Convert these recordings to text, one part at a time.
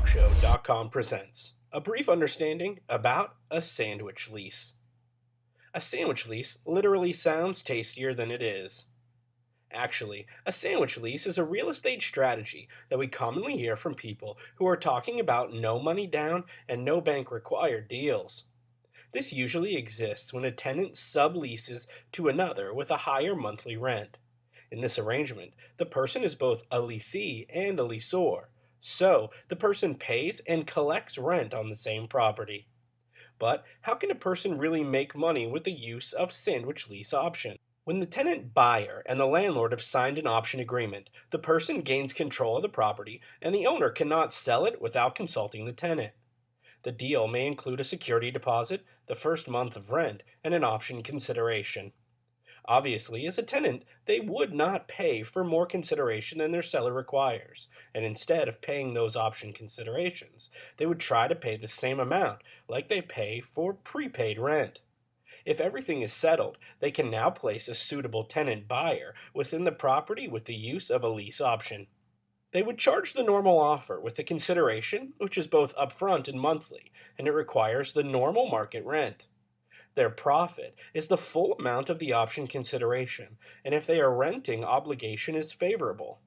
RETalkShow.com presents a brief understanding about a sandwich lease. A sandwich lease literally sounds tastier than it is. Actually, a sandwich lease is a real estate strategy that we commonly hear from people who are talking about no money down and no bank required deals. This usually exists when a tenant subleases to another with a higher monthly rent. In this arrangement, the person is both a leasee and a leaseor, so the person pays and collects rent on the same property. But how can a person really make money with the use of sandwich lease option? When the tenant buyer and the landlord have signed an option agreement, the person gains control of the property and the owner cannot sell it without consulting the tenant. The deal may include a security deposit, the first month of rent, and an option consideration. Obviously, as a tenant, they would not pay for more consideration than their seller requires, and instead of paying those option considerations, they would try to pay the same amount like they pay for prepaid rent. If everything is settled, they can now place a suitable tenant buyer within the property with the use of a lease option. They would charge the normal offer with the consideration, which is both upfront and monthly, and it requires the normal market rent. Their profit is the full amount of the option consideration, and if they are renting, obligation is favorable.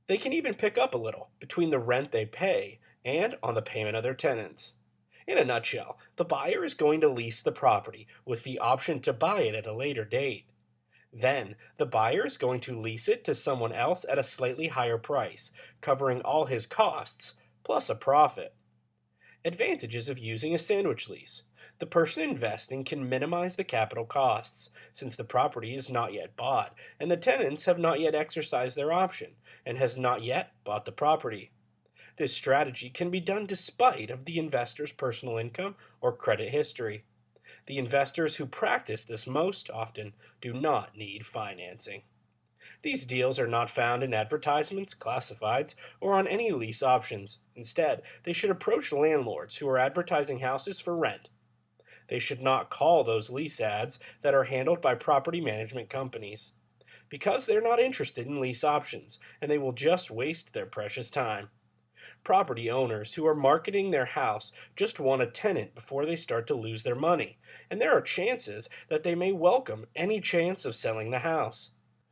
They can even pick up a little between the rent they pay and on the payment of their tenants. In a nutshell, the buyer is going to lease the property with the option to buy it at a later date. Then, the buyer is going to lease it to someone else at a slightly higher price, covering all his costs, plus a profit. Advantages of using a sandwich lease. The person investing can minimize the capital costs, since the property is not yet bought, and the tenants have not yet exercised their option, and has not yet bought the property. This strategy can be done despite of the investor's personal income or credit history. The investors who practice this most often do not need financing. These deals are not found in advertisements, classifieds, or on any lease options. Instead, they should approach landlords who are advertising houses for rent. They should not call those lease ads that are handled by property management companies, because they're not interested in lease options, and they will just waste their precious time. Property owners who are marketing their house just want a tenant before they start to lose their money, and there are chances that they may welcome any chance of selling the house.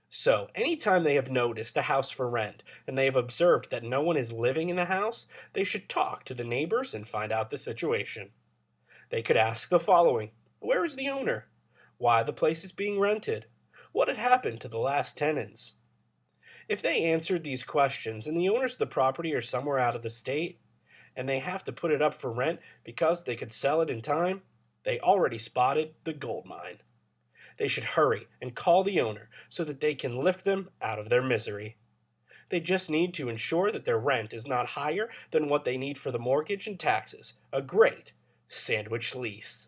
So, anytime they have noticed a house for rent and they have observed that no one is living in the house, they should talk to the neighbors and find out the situation. They could ask the following: where is the owner? Why the place is being rented? What had happened to the last tenants? If they answered these questions and the owners of the property are somewhere out of the state, and they have to put it up for rent because they could sell it in time, they already spotted the gold mine. They should hurry and call the owner so that they can lift them out of their misery. They just need to ensure that their rent is not higher than what they need for the mortgage and taxes. A great sandwich lease.